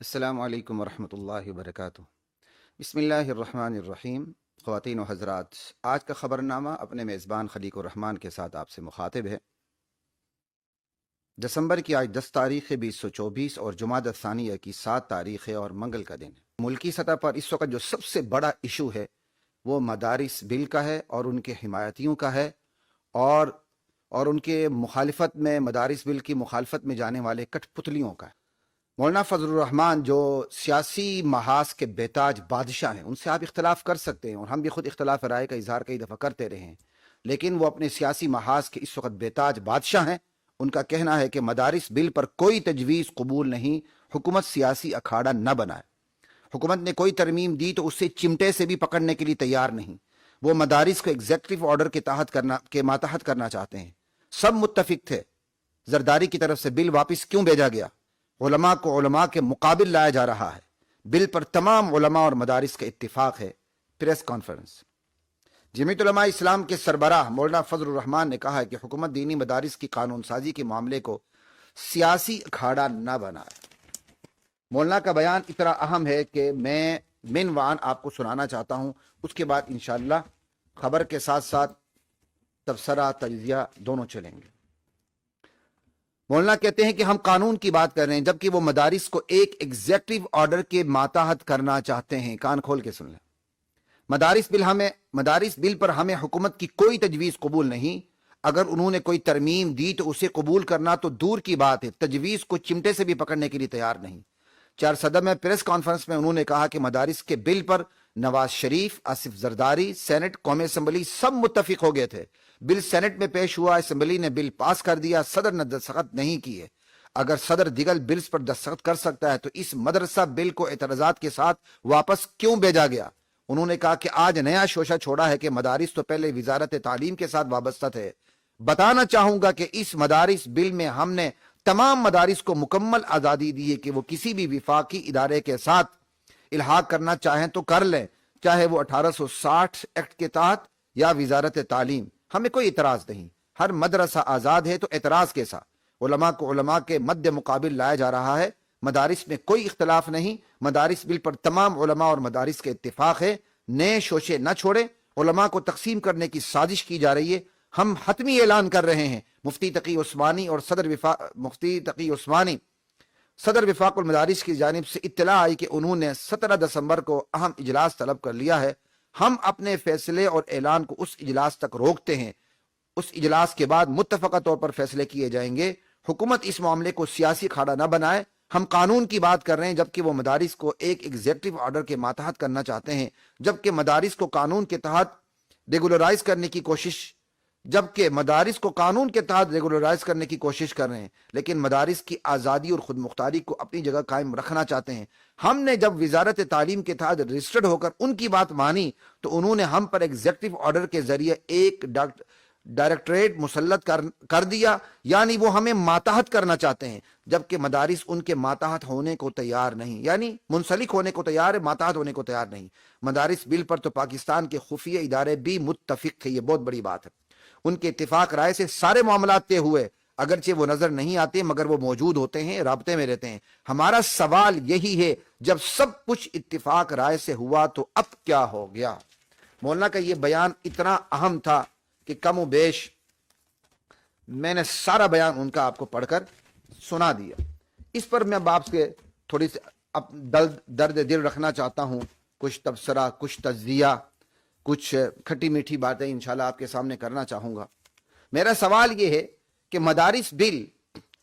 السلام علیکم ورحمۃ اللہ وبرکاتہ۔ بسم اللہ الرحمن الرحیم۔ خواتین و حضرات، آج کا خبر نامہ اپنے میزبان خلیق الرحمان کے ساتھ آپ سے مخاطب ہے۔ دسمبر کی آج 10 تاریخ 2024 اور جمادی الثانیہ کی 7 تاریخ ہے اور منگل کا دن ہے۔ ملکی سطح پر اس وقت جو سب سے بڑا ایشو ہے وہ مدارس بل کا ہے اور ان کے حمایتیوں کا ہے اور ان کے مخالفت میں، مدارس بل کی مخالفت میں جانے والے کٹ پتلیوں کا ہے۔ مولانا فضل الرحمان جو سیاسی محاذ کے بیتاج بادشاہ ہیں، ان سے آپ اختلاف کر سکتے ہیں اور ہم بھی خود اختلاف رائے کا اظہار کئی دفعہ کرتے رہے ہیں، لیکن وہ اپنے سیاسی محاذ کے اس وقت بیتاج بادشاہ ہیں۔ ان کا کہنا ہے کہ مدارس بل پر کوئی تجویز قبول نہیں، حکومت سیاسی اکھاڑا نہ بنائے۔ حکومت نے کوئی ترمیم دی تو اسے چمٹے سے بھی پکڑنے کے لیے تیار نہیں۔ وہ مدارس کو ایگزیکٹو آرڈر کے ماتحت کرنا چاہتے ہیں۔ سب متفق تھے۔ زرداری کی طرف سے بل واپس کیوں بھیجا گیا؟ علماء کو علماء کے مقابل لایا جا رہا ہے۔ بل پر تمام علماء اور مدارس کا اتفاق ہے۔ Press conference. جمعیت علماء اسلام کے سربراہ مولانا فضل الرحمان نے کہا ہے کہ حکومت دینی مدارس کی قانون سازی کے معاملے کو سیاسی اکھاڑا نہ بنائے۔ مولانا کا بیان اتنا اہم ہے کہ میں عنوان آپ کو سنانا چاہتا ہوں، اس کے بعد انشاءاللہ خبر کے ساتھ ساتھ تبصرہ تجزیہ دونوں چلیں گے۔ مولانا کہتے ہیں کہ ہم قانون کی بات کر رہے ہیں جبکہ وہ مدارس کو ایک ایگزیکٹو آرڈر کے ماتحت کرنا چاہتے ہیں۔ کان کھول کے سن لیں۔ مدارس بل پر ہمیں حکومت کی کوئی تجویز قبول نہیں۔ اگر انہوں نے کوئی ترمیم دی تو اسے قبول کرنا تو دور کی بات ہے، تجویز کو چمٹے سے بھی پکڑنے کے لیے تیار نہیں۔ چارسدہ میں پریس کانفرنس میں انہوں نے کہا کہ مدارس کے بل پر نواز شریف، آصف زرداری، سینٹ، قومی اسمبلی سب متفق ہو گئے تھے۔ بل سینٹ میں پیش ہوا، اسمبلی نے بل پاس کر دیا، صدر نے دستخط نہیں کیے۔ اگر صدر دیگر بلز پر دستخط کر سکتا ہے تو اس مدرسہ بل کو اعتراضات کے ساتھ واپس کیوں بھیجا گیا؟ انہوں نے کہا کہ آج نیا شوشہ چھوڑا ہے کہ مدارس تو پہلے وزارت تعلیم کے ساتھ وابستہ تھے۔ بتانا چاہوں گا کہ اس مدارس بل میں ہم نے تمام مدارس کو مکمل آزادی دی ہے کہ وہ کسی بھی وفاقی ادارے کے ساتھ الحاق کرنا چاہیں تو کر لیں، چاہے وہ 1860 ایکٹ کے تحت یا وزارت تعلیم۔ ہمیں کوئی اعتراض نہیں، ہر مدرسہ آزاد ہے، تو اعتراض کیسا؟ علماء کو علماء کے مد مقابل لایا جا رہا ہے۔ مدارس میں کوئی اختلاف نہیں، مدارس بل پر تمام علماء اور مدارس کے اتفاق ہے۔ نئے شوشے نہ چھوڑیں، علماء کو تقسیم کرنے کی سازش کی جا رہی ہے۔ ہم حتمی اعلان کر رہے ہیں، مفتی تقی عثمانی اور صدر وفاق المدارس کی جانب سے اطلاع آئی کہ انہوں نے 17 دسمبر کو اہم اجلاس طلب کر لیا ہے۔ ہم اپنے فیصلے اور اعلان کو اس اجلاس تک روکتے ہیں۔ اس اجلاس کے بعد متفقہ طور پر فیصلے کیے جائیں گے۔ حکومت اس معاملے کو سیاسی کھاڑا نہ بنائے۔ ہم قانون کی بات کر رہے ہیں جبکہ وہ مدارس کو ایک ایگزیکٹو آرڈر کے ماتحت کرنا چاہتے ہیں، جبکہ مدارس کو قانون کے تحت ریگولرائز کرنے کی کوشش کر رہے ہیں، لیکن مدارس کی آزادی اور خود مختاری کو اپنی جگہ قائم رکھنا چاہتے ہیں۔ ہم نے جب وزارت تعلیم کے تحت رجسٹرڈ ہو کر ان کی بات مانی تو انہوں نے ہم پر ایگزیکٹو آرڈر کے ذریعے ایک ڈائریکٹریٹ مسلط کر دیا، یعنی وہ ہمیں ماتحت کرنا چاہتے ہیں، جبکہ مدارس ان کے ماتحت ہونے کو تیار نہیں، یعنی منسلک ہونے کو تیار ہے، ماتحت ہونے کو تیار نہیں۔ مدارس بل پر تو پاکستان کے خفیہ ادارے بھی متفق تھے، یہ بہت بڑی بات ہے۔ ان کے اتفاق رائے سے سارے معاملات طے ہوئے، اگرچہ وہ نظر نہیں آتے مگر وہ موجود ہوتے ہیں، رابطے میں رہتے ہیں۔ ہمارا سوال یہی ہے، جب سب کچھ اتفاق رائے سے ہوا تو اب کیا ہو گیا؟ مولانا کا یہ بیان اتنا اہم تھا کہ کم و بیش میں نے سارا بیان ان کا آپ کو پڑھ کر سنا دیا۔ اس پر میں آپ سے تھوڑی سی درد دل رکھنا چاہتا ہوں، کچھ تبصرہ، کچھ تجزیہ، کچھ کھٹی میٹھی باتیں انشاءاللہ آپ کے سامنے کرنا چاہوں گا۔ میرا سوال یہ ہے کہ مدارس بل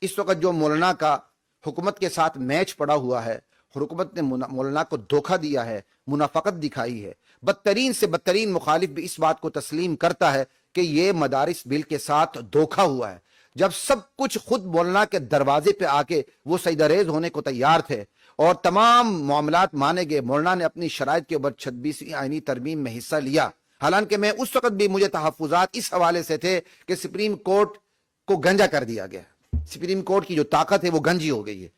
اس وقت جو مولانا کا حکومت کے ساتھ میچ پڑا ہوا ہے، حکومت نے مولانا کو دھوکہ دیا ہے، منافقت دکھائی ہے۔ بدترین سے بدترین مخالف بھی اس بات کو تسلیم کرتا ہے کہ یہ مدارس بل کے ساتھ دھوکہ ہوا ہے۔ جب سب کچھ خود مولانا کے دروازے پہ آ کے وہ سجدہ ریز ہونے کو تیار تھے اور تمام معاملات مانے گئے، مولانا نے اپنی شرائط کے اوپر 26ویں آئینی ترمیم میں حصہ لیا۔ حالانکہ میں اس وقت بھی مجھے تحفظات اس حوالے سے تھے کہ سپریم کورٹ کو گنجا کر دیا گیا، سپریم کورٹ کی جو طاقت ہے وہ گنجی ہو گئی ہے،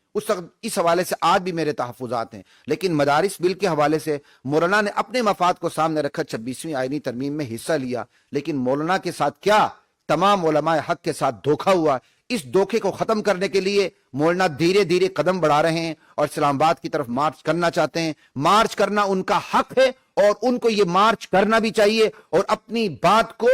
اس حوالے سے آج بھی میرے تحفظات ہیں۔ لیکن مدارس بل کے حوالے سے مولانا نے اپنے مفاد کو سامنے رکھا، 26ویں آئینی ترمیم میں حصہ لیا، لیکن مولانا کے ساتھ کیا تمام علماء حق کے ساتھ دھوکہ ہوا۔ اس دھوکے کو ختم کرنے کے لیے مولانا دھیرے دھیرے قدم بڑھا رہے ہیں اور اسلام آباد کی طرف مارچ کرنا چاہتے ہیں. مارچ کرنا ان کا حق ہے اور ان کو یہ مارچ کرنا بھی چاہیے اور اپنی بات کو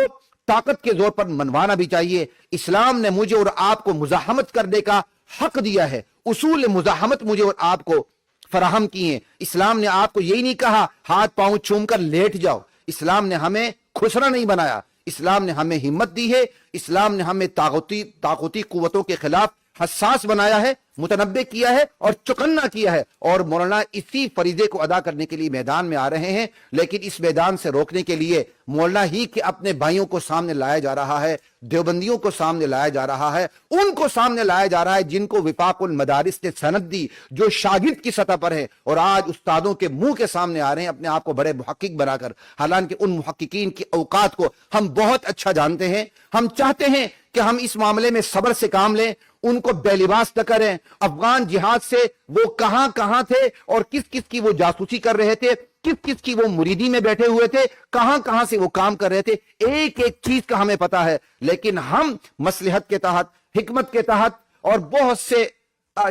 طاقت کے زور پر منوانا بھی چاہیے. اسلام نے مجھے اور آپ کو مزاحمت کرنے کا حق دیا ہے. اصول مزاحمت مجھے اور آپ کو فراہم کی ہیں. اسلام نے آپ کو یہی نہیں کہا ہاتھ پاؤں چوم کر لیٹ جاؤ. اسلام نے ہمیں خسرا نہیں بنایا. اسلام نے ہمیں ہمت دی ہے. اسلام نے ہمیں طاقتی قوتوں کے خلاف حساس بنایا ہے, متنبع کیا ہے اور چکنا کیا ہے. اور مولانا اسی فریضے کو ادا کرنے کے لیے میدان میں آ رہے ہیں, لیکن اس میدان سے روکنے کے لیے مولانا ہی کے اپنے بھائیوں کو سامنے لایا جا رہا ہے, دیوبندیوں کو سامنے لایا جا رہا ہے, ان کو سامنے لایا جا رہا ہے جن کو وفاق المدارس نے سند دی, جو شاگرد کی سطح پر ہے اور آج استادوں کے منہ کے سامنے آ رہے ہیں اپنے آپ کو بڑے محقق بنا کر. حالانکہ ان محققین کی اوقات کو ہم بہت اچھا جانتے ہیں. ہم چاہتے ہیں کہ ہم اس معاملے میں صبر سے کام لیں, ان کو بے لباس نہ کریں. افغان جہاد سے وہ کہاں کہاں تھے اور کس کس کی وہ جاسوسی کر رہے تھے, کس کس کی وہ مریدی میں بیٹھے ہوئے تھے, کہاں کہاں سے وہ کام کر رہے تھے, ایک ایک چیز کا ہمیں پتا ہے. لیکن ہم مصلحت کے تحت, حکمت کے تحت اور بہت سے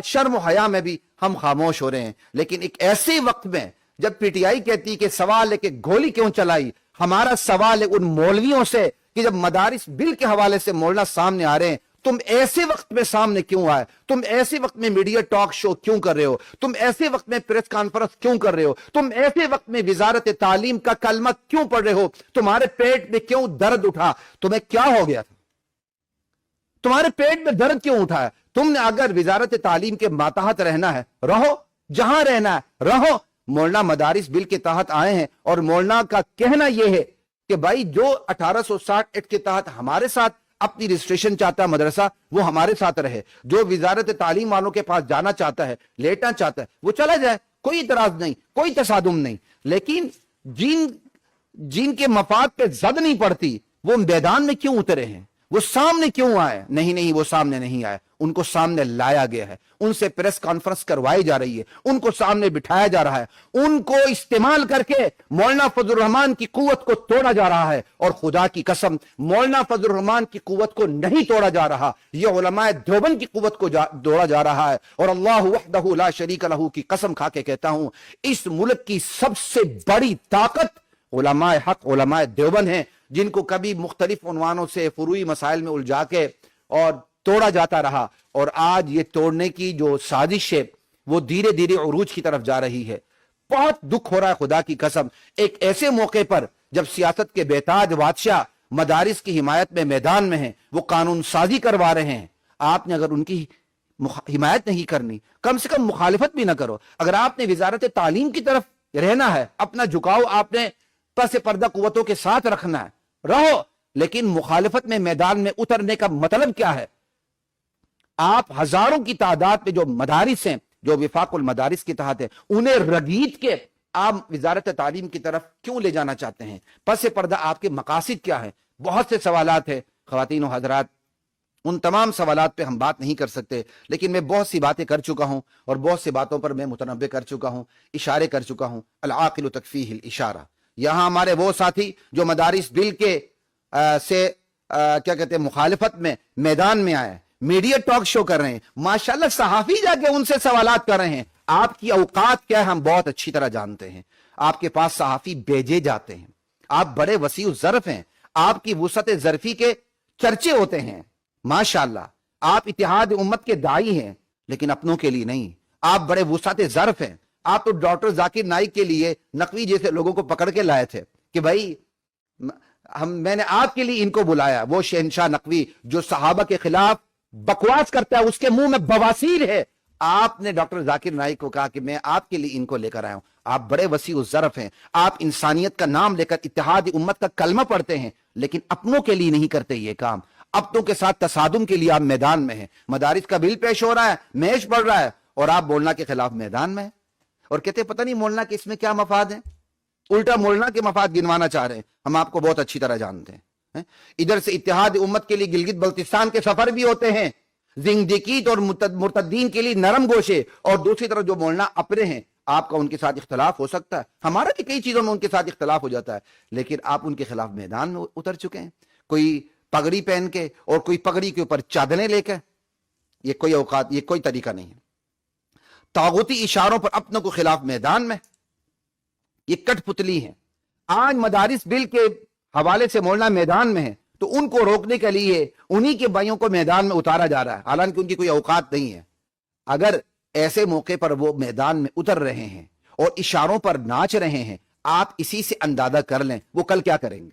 شرم و حیا میں بھی ہم خاموش ہو رہے ہیں. لیکن ایک ایسے وقت میں جب پی ٹی آئی کہتی کہ سوال ہے کہ گولی کیوں چلائی, ہمارا سوال ہے ان مولویوں سے کہ جب مدارس بل کے حوالے سے مولانا سامنے آ رہے ہیں, تم ایسے وقت میں سامنے کیوں آئے, تم ایسے وقت میں میڈیا ٹاک شو کیوں کر رہے ہو, تم ایسے وقت میں پریس کانفرنس کیوں کر رہے ہو, تم ایسے وقت میں وزارت تعلیم کا کلمہ کیوں پڑھ رہے ہو, تمہارے پیٹ میں کیوں درد اٹھا, تمہیں کیا ہو گیا تھا, تمہارے پیٹ میں درد کیوں اٹھا ہے؟ تم نے اگر وزارت تعلیم کے ماتحت رہنا ہے رہو, جہاں رہنا ہے رہو. مولانا مدارس بل کے تحت آئے ہیں اور مولانا کا کہنا یہ ہے کہ بھائی جو 1860 ایکٹ کے تحت ہمارے ساتھ اپنی رجسٹریشن چاہتا ہے مدرسہ وہ ہمارے ساتھ رہے, جو وزارت تعلیم والوں کے پاس جانا چاہتا ہے, لیٹنا چاہتا ہے, وہ چلا جائے, کوئی اعتراض نہیں, کوئی تصادم نہیں. لیکن جن کے مفاد پہ زد نہیں پڑتی وہ میدان میں کیوں اترے ہیں, وہ سامنے کیوں آئے؟ نہیں, وہ سامنے نہیں آئے, ان کو سامنے لایا گیا ہے, ان سے پریس کانفرنس کروائی جا رہی ہے, ان کو سامنے بٹھایا جا رہا ہے, ان کو استعمال کر کے مولانا فضل الرحمان کی قوت کو توڑا جا رہا ہے. اور خدا کی قسم مولانا فضل الرحمان کی قوت کو نہیں توڑا جا رہا, یہ علماء دیوبند کی قوت کو توڑا جا رہا ہے. اور اللہ وحدہ لا شریک لہ کی قسم کھا کے کہتا ہوں, اس ملک کی سب سے بڑی طاقت علماء حق, علماء دیوبند ہیں, جن کو کبھی مختلف عنوانوں سے فروعی مسائل میں الجھا کے اور توڑا جاتا رہا. اور آج یہ توڑنے کی جو سازش ہے وہ دھیرے دھیرے عروج کی طرف جا رہی ہے. بہت دکھ ہو رہا ہے خدا کی قسم, ایک ایسے موقع پر جب سیاست کے بےتاج بادشاہ مدارس کی حمایت میں میدان میں ہیں, وہ قانون سازی کروا رہے ہیں. آپ نے اگر ان کی حمایت نہیں کرنی, کم سے کم مخالفت بھی نہ کرو. اگر آپ نے وزارت تعلیم کی طرف رہنا ہے, اپنا جھکاؤ آپ نے پس پردہ قوتوں کے ساتھ رکھنا ہے, رہو. لیکن مخالفت میں میدان میں اترنے کا مطلب کیا ہے؟ آپ ہزاروں کی تعداد میں جو مدارس ہیں, جو وفاق المدارس کے تحت ہیں, انہیں رگید کے آپ وزارت تعلیم کی طرف کیوں لے جانا چاہتے ہیں؟ پس پردہ آپ کے مقاصد کیا ہیں؟ بہت سے سوالات ہیں خواتین و حضرات, ان تمام سوالات پہ ہم بات نہیں کر سکتے, لیکن میں بہت سی باتیں کر چکا ہوں اور بہت سی باتوں پر میں متنبع کر چکا ہوں, اشارے کر چکا ہوں. العاقل تکفیہ الاشارہ. یہاں ہمارے وہ ساتھی جو مدارس بل کے کیا کہتے ہیں مخالفت میں میدان میں آئے, میڈیا ٹاک شو کر رہے ہیں, ماشاءاللہ صحافی جا کے ان سے سوالات کر رہے ہیں. آپ کی اوقات کیا ہے ہم بہت اچھی طرح جانتے ہیں. آپ کے پاس صحافی بھیجے جاتے ہیں, آپ بڑے وسیع الظرف ہیں, آپ کی وسعت ظرفی کے چرچے ہوتے ہیں. ماشاءاللہ آپ اتحاد امت کے داعی ہیں, لیکن اپنوں کے لیے نہیں. آپ بڑے وسعت ظرف ہیں. آپ تو ڈاکٹر ذاکر نائک کے لیے نقوی جیسے لوگوں کو پکڑ کے لائے تھے کہ بھائی میں نے آپ کے لیے ان کو بلایا. وہ شہنشاہ نقوی جو صحابہ کے خلاف بکواس کرتا ہے, اس کے منہ میں بواسیر ہے. آپ نے ڈاکٹر ذاکر نائک کو کہا کہ میں آپ کے لیے ان کو لے کر آیا ہوں. آپ بڑے وسیع الظرف ہیں. آپ انسانیت کا نام لے کر اتحاد امت کا کلمہ پڑھتے ہیں, لیکن اپنوں کے لیے نہیں کرتے یہ کام. اپنوں کے ساتھ تصادم کے لیے آپ میدان میں ہیں. مدارس کا بل پیش ہو رہا ہے, میچ پڑھ رہا ہے, اور آپ مولانا کے خلاف میدان میں ہیں اور کہتے ہیں پتہ نہیں مولانا کے اس میں کیا مفاد ہیں. الٹا مولانا کے مفاد گنوانا چاہ رہے ہیں. ہم آپ کو بہت اچھی طرح جانتے ہیں. ادھر سے اتحاد امت کے لیے گلگت بلتستان کے سفر بھی ہوتے ہیں, زندگیت اور مرتدین کے لیے نرم گوشے, اور دوسری طرف جو مولانا اپنے ہیں, آپ کا ان کے ساتھ اختلاف ہو سکتا ہے, ہمارا بھی کئی چیزوں میں ان کے ساتھ اختلاف ہو جاتا ہے, لیکن آپ ان کے خلاف میدان میں اتر چکے ہیں. کوئی پگڑی پہن کے اور کوئی پگڑی کے اوپر چادریں لے کے, یہ کوई औकात, ये कोई तरीका नहीं है। तागुती इशारों पर अपनों को खिलाफ मैदान में, ये कठपुतली है। आज मदारिस बिल के हवाले से मौलाना मैदान में है, तो उनको रोकने के लिए उन्हीं के भाइयों को मैदान में उतारा जा रहा है, हालांकि उनकी कोई औकात नहीं है। अगर ऐसे मौके पर वो मैदान में उतर रहे हैं और इशारों पर नाच रहे हैं, आप इसी से अंदाजा कर लें वो कल क्या करेंगे।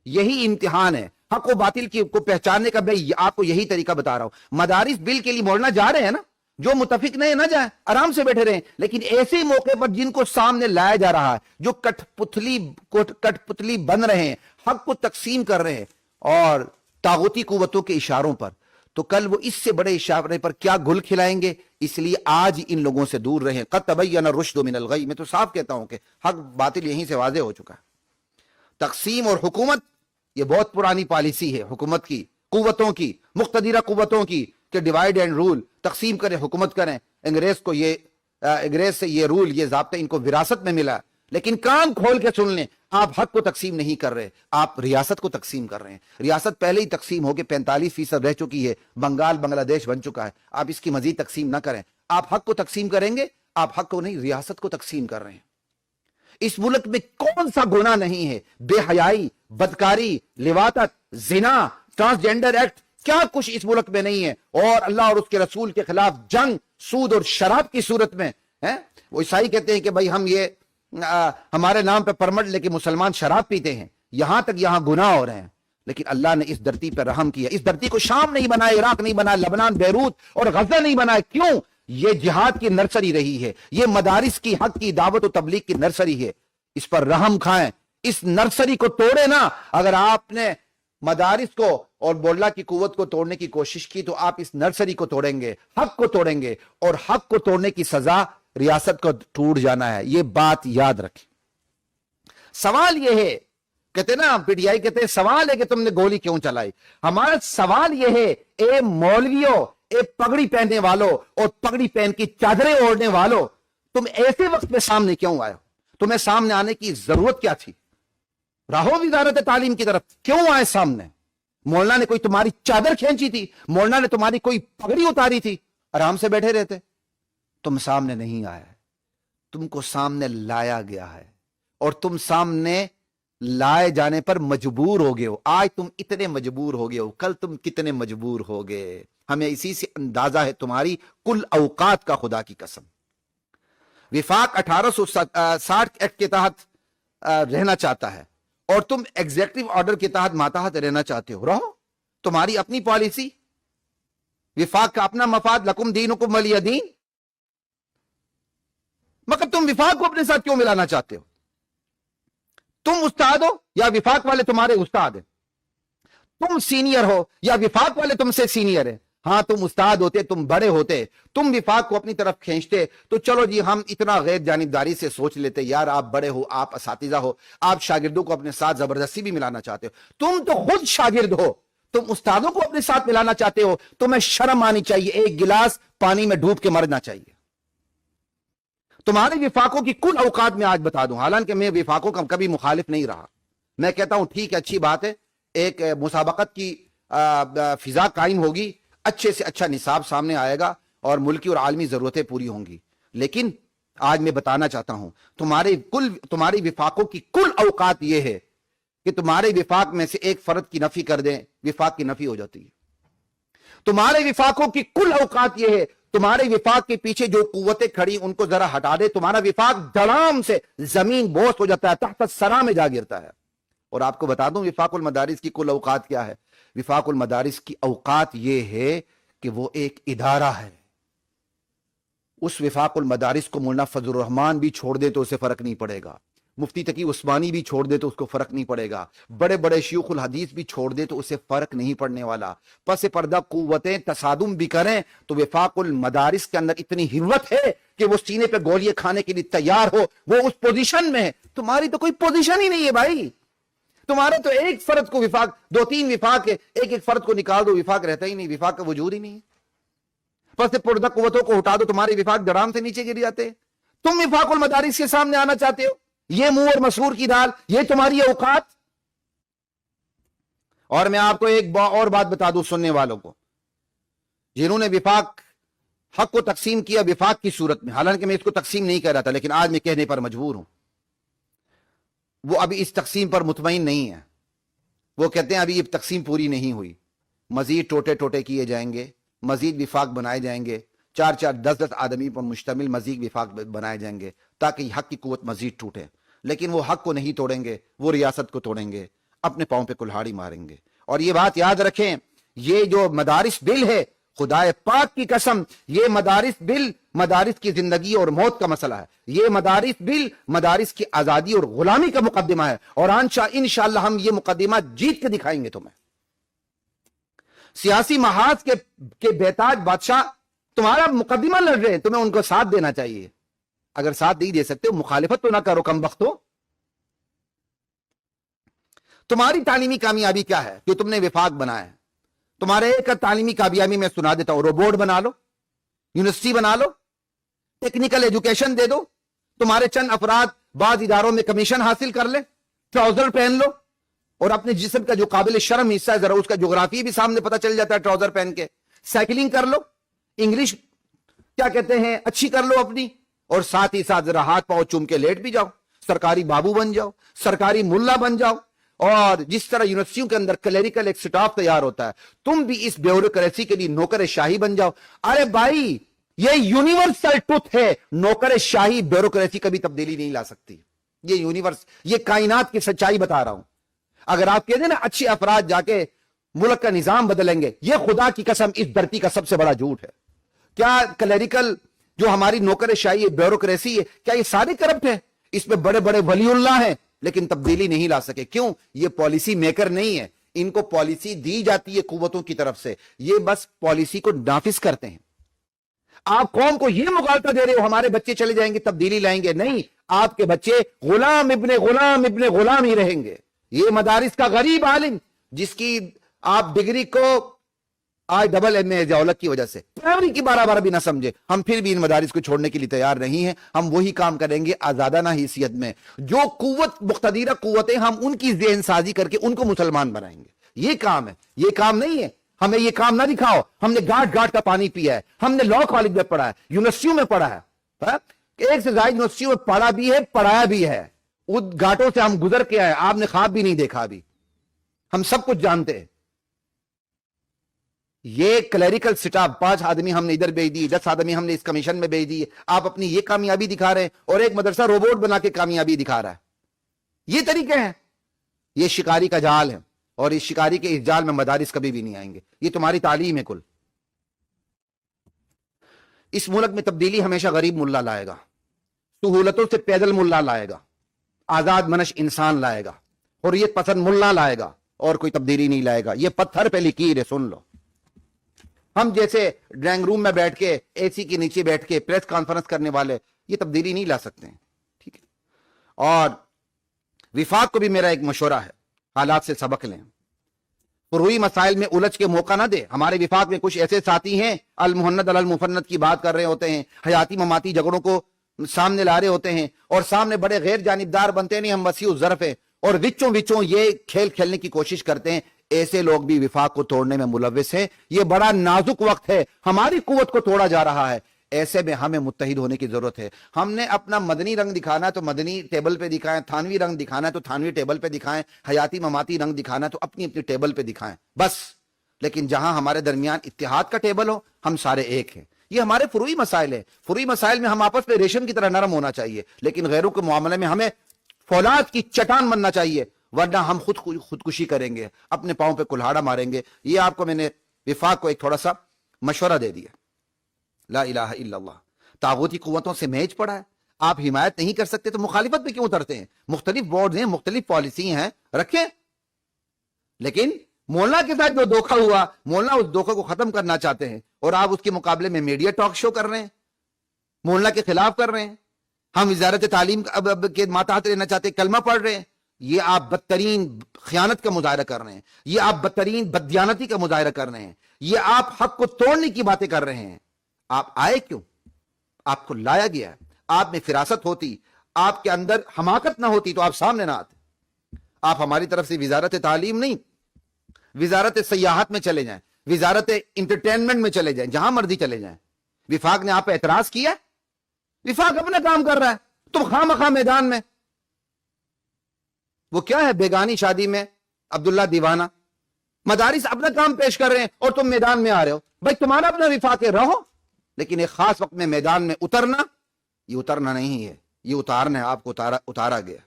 यही इम्तिहान है हक व बातिल की को पहचानने का। मैं आपको यही तरीका बता रहा हूं। मदारिस बिल के लिए मौलाना जा रहे हैं ना, जो मुतफिक नहीं ना जाए, आराम से बैठे रहे, लेकिन ऐसे मौके पर जिनको सामने लाया जा रहा है, जो कठपुतली बन रहे हैं, हक को तकसीम कर रहे हैं और तागुती कुव्वतों के इशारों पर, तो कल वो इससे बड़े इशारे पर क्या गुल खिलाएंगे। इसलिए आज इन लोगों से दूर रहें। क़द तबय्यन रुश्द मिनल गय, मैं तो साफ कहता हूं कि हक बातिल यहीं से वाज़ेह हो चुका है। तकसीम और हुकूमत, ये बहुत पुरानी पॉलिसी है हुकूमत की, कुव्वतों की, मुख्तदिरा कुव्वतों की, कि डिवाइड एंड रूल, तकसीम करें, हुकूमत करें। अंग्रेज से ये रूल, ये ज़ाब्ता इनको विरासत में मिला, लेकिन कान खोल के सुन लें, आप हक को तकसीम नहीं कर रहे, आप रियासत को तकसीम कर रहे हैं। रियासत पहले ही तकसीम होकर 45% रह चुकी है, बंगाल बांग्लादेश बन चुका है, आप इसकी मजीद तकसीम ना करें। आप हक को तकसीम करेंगे, आप हक को नहीं रियासत को तकसीम कर रहे हैं। इस मुल्क में कौन सा गुनाह नहीं है, बेहयाई, बदकारी, लिवातत, जिना, ट्रांसजेंडर एक्ट, क्या कुछ इस मुल्क में नहीं है। और अल्लाह और उसके रसूल के खिलाफ जंग, सूद और शराब की सूरत में है। वो ईसाई कहते हैं कि भाई हम ये हमारे नाम पे परमिट लेके मुसलमान शराब पीते हैं, यहां तक यहां गुनाह हो रहे हैं। लेकिन अल्लाह ने इस धरती पर रहम किया। इस धरती को शाम नहीं बनाया, इराक नहीं बनाया, लबनान, बेरूत और गजा नहीं बनाया। क्यों? ये जिहाद की नर्सरी रही है, ये मदारिस की हक की दावत और तबलीग की नर्सरी है। इस पर रहम खाएं, इस नर्सरी को तोड़े ना। अगर आपने मदारिस को और बोला की कुव्वत को तोड़ने की कोशिश की, तो आप इस नर्सरी को तोड़ेंगे, हक को तोड़ेंगे, और हक को तोड़ने की सजा रियासत को टूट जाना है। ये बात याद रखें। सवाल यह है, कहते ना पीटीआई कहते हैं सवाल है कि तुमने गोली क्यों चलाई। हमारा सवाल यह है, ए मौलवियों, ए पगड़ी पहनने वालों और पगड़ी पहन की चादरें ओढ़ने वालों, तुम ऐसे वक्त में सामने क्यों आए हो? तुम्हें सामने आने की जरूरत क्या थी? राहो वजारत तालीम की तरफ क्यों आए सामने? मौलाना ने कोई तुम्हारी चादर खींची थी? मौलाना ने तुम्हारी कोई पगड़ी उतारी थी? आराम से बैठे रहते। तुम सामने नहीं आए, तुमको सामने लाया गया है, और तुम सामने लाए जाने पर मजबूर हो गए हो। आज तुम इतने मजबूर हो गए हो, कल तुम कितने मजबूर हो गए, हमें इसी से अंदाजा है तुम्हारी कुल औकात का। खुदा की कसम, विफाक 1860 एक्ट के तहत रहना चाहता है और तुम एग्जीक्यूटिव ऑर्डर के तहत मातहत रहना चाहते हो। रहो, तुम्हारी अपनी पॉलिसी, विफाक का अपना मफाद, लकुम दीनुकुम वलिय दीन। मगर तुम विफाक को अपने साथ क्यों मिलाना चाहते हो? तुम उस्ताद हो या विफाक वाले तुम्हारे उस्ताद हैं? तुम सीनियर हो या विफाक वाले तुमसे सीनियर है? हाँ, तुम उस्ताद होते, तुम बड़े होते, तुम विफाक को अपनी तरफ खींचते, तो चलो जी हम इतना गैर जानिबदारी से सोच लेते, यार आप बड़े हो, आप असातिज़ा हो, आप शागिर्दों को अपने साथ जबरदस्ती भी मिलाना चाहते हो। तुम तो खुद शागिर्द हो, तुम उस्तादों को अपने साथ मिलाना चाहते हो। तुम्हें शर्म आनी चाहिए, एक गिलास पानी में डूब के मरना चाहिए। तुम्हारे विफाकों की कुल औकात में आज बता दूं, हालांकि मैं विफाकों का कभी मुखालिफ नहीं रहा। मैं कहता हूं ठीक है, अच्छी बात है, एक मुसाबकत की फिजा कायम होगी, अच्छे से अच्छा निसाब सामने आएगा और मुल्की और आलमी जरूरतें पूरी होंगी। लेकिन आज मैं बताना चाहता हूं, तुम्हारी विफाकों की कुल औकात यह है कि तुम्हारे विफाक में से एक फर्द की नफी कर दें, विफाक की नफी हो जाती है। तुम्हारे विफाकों की कुल औकात यह है, तुम्हारे विफाक के पीछे जो कुव्वतें खड़ी उनको जरा हटा दे, तुम्हारा विफाक धड़ाम से जमीन बोस हो जाता है, तहत सरा में जा गिरता है। और आपको बता दूं विफाकुल मदारिस की कुल औकात क्या है। विफाकुल मदारिस की औकात यह है कि वो एक इदारा है। उस विफाकुल मदारिस को मौलाना फजलुर रहमान भी छोड़ दे तो उसे फर्क नहीं पड़ेगा, मुफ्ती तकी उस्मानी भी छोड़ दे तो उसको फर्क नहीं पड़ेगा, बड़े बड़े शयूखुल हदीस भी छोड़ दे तो उसे फर्क नहीं पड़ने वाला। पस पर्दा कुव्वतें तसादुम भी करें तो विफाकुल मदारिस के अंदर इतनी हिम्मत है कि वो सीने पे गोलियां खाने के लिए तैयार हो, वो उस पोजीशन में है। तुम्हारी तो कोई पोजीशन ही नहीं है भाई। तुम्हारे तो एक फर्द को विफाक, 2-3 विफाक है, एक एक फर्द को निकाल दो, विफाक रहता ही नहीं, विफाक का वजूद ही नहीं है। पस पर्दा कुव्वतों को उठा दो, तुम्हारे विफाक धड़ाम से नीचे गिर जाते हैं। तुम विफाकुल मदारिस के सामने आना चाहते हो, ये मुंह और मसूर की दाल, ये तुम्हारी औकात। और मैं आपको एक और बात बता दूं सुनने वालों को, जिन्होंने विफाक हक को तकसीम किया विफाक की सूरत में, हालांकि मैं इसको तकसीम नहीं कह रहा था, लेकिन आज मैं कहने पर मजबूर हूं, वो अभी इस तकसीम पर मुतमईन नहीं है। वो कहते हैं अभी ये तकसीम पूरी नहीं हुई, मजीद टोटे टोटे किए जाएंगे, मजीद विफाक बनाए जाएंगे, 4-4 10-10 आदमी पर मुश्तमिल मजीद विफाक बनाए जाएंगे ताकि हक की कुव्वत मजीद टूटे। लेकिन वो हक को नहीं तोड़ेंगे, वो रियासत को तोड़ेंगे, अपने पांव पे कुल्हाड़ी मारेंगे। और ये बात याद रखें, ये जो मदारिस बिल है, खुदाए पाक की कसम, ये मदारिस बिल मदारिस की जिंदगी और मौत का मसला है। ये मदारिस बिल मदारिस की आजादी और गुलामी का मुकदमा है। और इंशाअल्लाह हम ये मुकदमा जीत के दिखाएंगे तुम्हें। सियासी महाज के बेताज बादशाह तुम्हारा मुकदमा लड़ रहे हैं, तुम्हें उनको साथ देना चाहिए। अगर साथ नहीं दे सकते मुखालिफत तो ना करो, कम वक्त हो। तुम्हारी तालीमी कामयाबी क्या है जो तुमने विफाक बनाया है? तुम्हारे एक तालीमी कामयाबी मैं सुना देता हूं, रोबोट बना लो, यूनिवर्सिटी बना लो, टेक्निकल एजुकेशन दे दो, तुम्हारे चंद अफराद बाद इदारों में कमीशन हासिल कर ले, ट्राउजर पहन लो, और अपने जिस्म का जो काबिल शर्म हिस्सा है जरा उसका ज्योग्राफी भी सामने पता चल जाता है ट्राउजर पहन के। साइकिलिंग कर लो, इंग्लिश क्या कहते हैं अच्छी कर लो अपनी, और साथ ही साथ जरा हाथ पांव चूम के लेट भी जाओ, सरकारी बाबू बन जाओ, सरकारी मुल्ला बन जाओ। और जिस तरह यूनिवर्सिटियों के अंदर क्लेरिकल एक स्टाफ तैयार होता है, तुम भी इस ब्यूरोक्रेसी के लिए नौकर शाही बन जाओ। अरे भाई, ये यूनिवर्सल ट्रुथ है, नौकर शाही ब्यूरोक्रेसी कभी तब्दीली नहीं ला सकती। ये यूनिवर्स, ये कायनात की सच्चाई बता रहा हूं। अगर आप कहते हैं ना अच्छे अफराद जाके मुल्क का निजाम बदलेंगे, ये खुदा की कसम इस धरती का सबसे बड़ा झूठ है। क्या क्लेरिकल जो हमारी नौकर शाही ब्यूरोक्रेसी है, क्या ये सारे करप्ट है? इसमें बड़े बड़े वलीउल्लाह हैं लेकिन तब्दीली नहीं ला सके। क्यों? ये पॉलिसी मेकर नहीं है, इनको पॉलिसी दी जाती है कुव्वतों की तरफ से, ये बस पॉलिसी को नाफिज करते हैं। आप कौम को ये मुगालता दे रहे हो हमारे बच्चे चले जाएंगे तब्दीली लाएंगे, नहीं, आपके बच्चे गुलाम इब्ने गुलाम ही रहेंगे। ये मदारिस का गरीब आलिम जिसकी आप डिग्री को आज डबल MA जौलत की वजह से प्राइमरी की 12 भी ना समझे, हम फिर भी इन मदारिस को छोड़ने के लिए तैयार नहीं है। हम वही काम करेंगे आजादाना हैसियत में, जो कुव्वत मुख्तदीरा कुव्वतें हम उनकी ज़हन साजी करके उनको मुसलमान बनाएंगे। ये काम है, ये काम नहीं है। हमें ये काम ना दिखाओ, हमने गाट गाट का पानी पिया है, हमने लॉ कॉलेज में पढ़ा है, यूनिवर्सिटियों में पढ़ा है, एक से ज्यादा यूनिवर्सिटियों में पढ़ा भी है, पढ़ाया भी है, उन घाटों से हम गुजर के आए, आपने ख्वाब भी नहीं देखा अभी, हम सब कुछ जानते हैं। ये क्लरिकल स्टाफ 5 आदमी हमने इधर भेज दिए, 10 आदमी हमने इस कमीशन में भेज दिए, आप अपनी ये कामयाबी दिखा रहे हैं और एक मदरसा रोबोट बना के कामयाबी दिखा रहा है। ये तरीके हैं, ये शिकारी का जाल है, और इस शिकारी के इस जाल में मदारिस कभी भी नहीं आएंगे। ये तुम्हारी तालीम है कुल। इस मुल्क में तब्दीली हमेशा गरीब मुल्ला लाएगा, सहूलतों से पैदल मुल्ला लाएगा, आजाद मनश इंसान लाएगा, हुर्रियत पसंद मुल्ला लाएगा, और कोई तब्दीली नहीं लाएगा। ये पत्थर पे लकीर है, सुन लो। हम जैसे ड्राइंग रूम में बैठ के AC के नीचे बैठ के प्रेस कॉन्फ्रेंस करने वाले ये तब्दीली नहीं ला सकते हैं, ठीक है। और विफाक को भी मेरा एक मशवरा है, हालात से सबक लें, फुरूई मसाइल में उलझ के मौका ना दे। हमारे विफाक में कुछ ऐसे साथी हैं अल मुहन्नद अल मुफन्नद की बात कर रहे होते हैं, हयाती ममाती झगड़ों को सामने ला रहे होते हैं, और सामने बड़े गैर जानिबदार बनते नहीं, हम वसीउ ज़र्फ हैं, और विचों विचों ये खेल खेलने की कोशिश करते हैं। ऐसे लोग भी विफाक को तोड़ने में मुलव्विस हैं। ये बड़ा नाजुक वक्त है, हमारी कुव्वत को तोड़ा जा रहा है। ऐसे में हमें मुत्तहिद होने की जरूरत है। हमने अपना मदनी रंग दिखाना है तो मदनी टेबल पे दिखाएं, थानवी रंग दिखाना है तो थानवी टेबल पे दिखाएं, हयाती ममाती रंग दिखाना है तो अपनी अपनी टेबल पे दिखाएं, बस। लेकिन जहां हमारे दरमियान इत्तिहाद का टेबल हो, हम सारे एक हैं। ये हमारे फुरूई मसाइल है। फुरूई मसाइल में हम आपस में रेशम की तरह नरम होना चाहिए, लेकिन गैरों के मामले में हमें फौलाद की चट्टान बनना चाहिए, वरना हम खुदकुशी करेंगे, अपने पांव पे कुल्हाड़ा मारेंगे। ये आपको मैंने विफाक को एक थोड़ा सा मशवरा दे दिया। ला इलाहा इल्लल्लाह, तागूती कुव्वतों से मैच पड़ा है, आप हिमायत नहीं कर सकते तो मुखालिफत में क्यों उतरते हैं? मुख्तलिफ बोर्ड हैं, मुख्तलिफ पॉलिसी हैं, रखें। लेकिन मोल्ला के साथ जो धोखा हुआ, मोल्ला उस धोखे को खत्म करना चाहते हैं, और आप उसके मुकाबले में मीडिया टॉक शो कर रहे हैं, मोल्ला के खिलाफ कर रहे हैं। हम वजारत तालीम के मातहत रहना चाहते हैं, कलमा पढ़ रहे हैं। ये आप बदतरीन खयानत का मुजाहरा कर रहे हैं, ये आप बदतरीन बददियानती का मुजाहरा कर रहे हैं, ये आप हक को तोड़ने की बातें कर रहे हैं। आप आए क्यों? आपको लाया गया। आप में फिरासत होती, आपके अंदर हमाकत ना होती तो आप सामने ना आते। आप हमारी तरफ से वजारत तालीम नहीं, वजारत सयाहत में चले जाएं, वजारत इंटरटेनमेंट में चले जाएं, जहां मर्जी चले जाएं, विफाक ने आप पे एतराज किया? विफाक अपना काम कर रहा है, तुम खामखा मैदान में। वो क्या है, बेगानी शादी में अब्दुल्ला दीवाना। मदारिस अपना काम पेश कर रहे हैं और तुम मैदान में आ रहे हो। भाई तुम्हारा अपना विफाक है, रहो, लेकिन एक खास वक्त में मैदान में उतरना, ये उतरना नहीं है, ये उतारना है। आपको उतारा गया।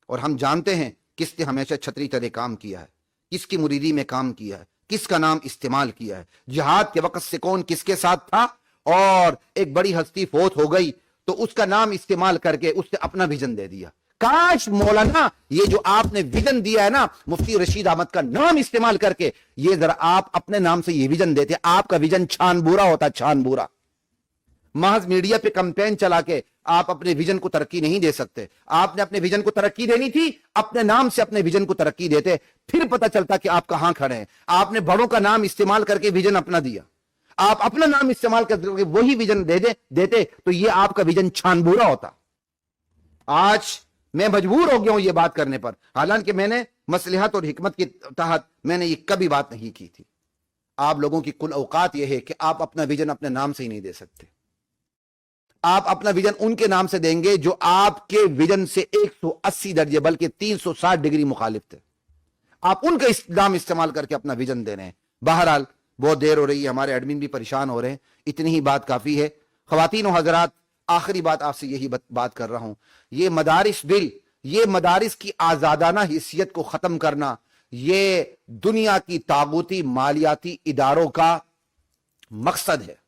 और हम जानते हैं किसने हमेशा छतरी तरह काम किया है, किसकी मुरीदी में काम किया है, किसका नाम इस्तेमाल किया है। जिहाद के वक्त से कौन किसके साथ था, और एक बड़ी हस्ती फोत हो गई तो उसका नाम इस्तेमाल करके उसने अपना विजन दे दिया। काश मौलाना, ये जो आपने विजन दिया है ना, मुफ्ती रशीद अहमद का नाम इस्तेमाल करके, ये जरा आप अपने नाम से ये विजन देते, आपका विजन छानबूरा होता, छानबूरा। महज मीडिया पे कैंपेन चला के आप अपने विजन को तरक्की नहीं दे सकते। आपने अपने विजन को तरक्की देनी थी, अपने नाम से अपने विजन को तरक्की देते, फिर पता चलता कि आप कहां खड़े हैं। आपने बड़ों का नाम इस्तेमाल करके विजन अपना दिया, आप अपना नाम इस्तेमाल करके वही विजन देते तो ये आपका विजन छानबूरा होता। आज मैं मजबूर हो गया हूं ये बात करने पर, हालांकि मैंने मसलहत और हिकमत के तहत मैंने ये कभी बात नहीं की थी। आप लोगों की कुल औकात यह है कि आप अपना विजन अपने नाम से ही नहीं दे सकते। आप अपना विजन उनके नाम से देंगे जो आपके विजन से 180 दर्जे बल्कि 360 डिग्री मुखालिफ थे। आप उनका नाम इस्तेमाल करके अपना विजन दे रहे हैं। बहरहाल बहुत देर हो रही है, हमारे एडमिन भी परेशान हो रहे हैं, इतनी ही बात काफी है। ख्वातीन और हजरात, आखिरी बात आपसे यही बात कर रहा हूं, ये मदारिस बिल, ये मदारिस की आजादाना हैसियत को खत्म करना, ये दुनिया की तागूती मालियाती इदारों का मकसद है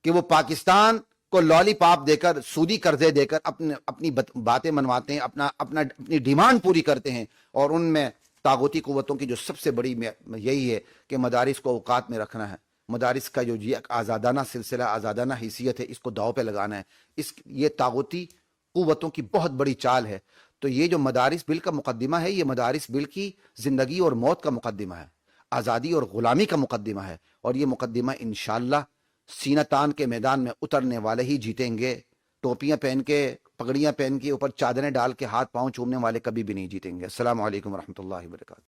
कि वो पाकिस्तान को लॉलीपॉप देकर, सूदी कर्जे देकर अपनी बातें मनवाते हैं, अपनी डिमांड पूरी करते हैं। और उनमें तागूती कुव्वतों की जो सबसे बड़ी यही है कि मदारिस को औकात में रखना है, मदारिस का जो ये आज़ादाना सिलसिला, आज़ादाना हैसियत है, इसको दाव पे लगाना है। ये तागूती कुव्वतों की बहुत बड़ी चाल है। तो ये जो मदारिस बिल का मुकद्दिमा है, ये मदारिस बिल की जिंदगी और मौत का मुकद्दिमा है, आज़ादी और गुलामी का मुकद्दिमा है। और ये मुकद्दिमा इंशाअल्लाह सीना तान के मैदान में उतरने वाले ही जीतेंगे। टोपियां पहन के, पगड़ियां पहन के, ऊपर चादरें डाल के हाथ पांव चूमने वाले कभी भी नहीं जीतेंगे। अस्सलाम वालेकुम रहमतुल्लाहि व बरकातहू।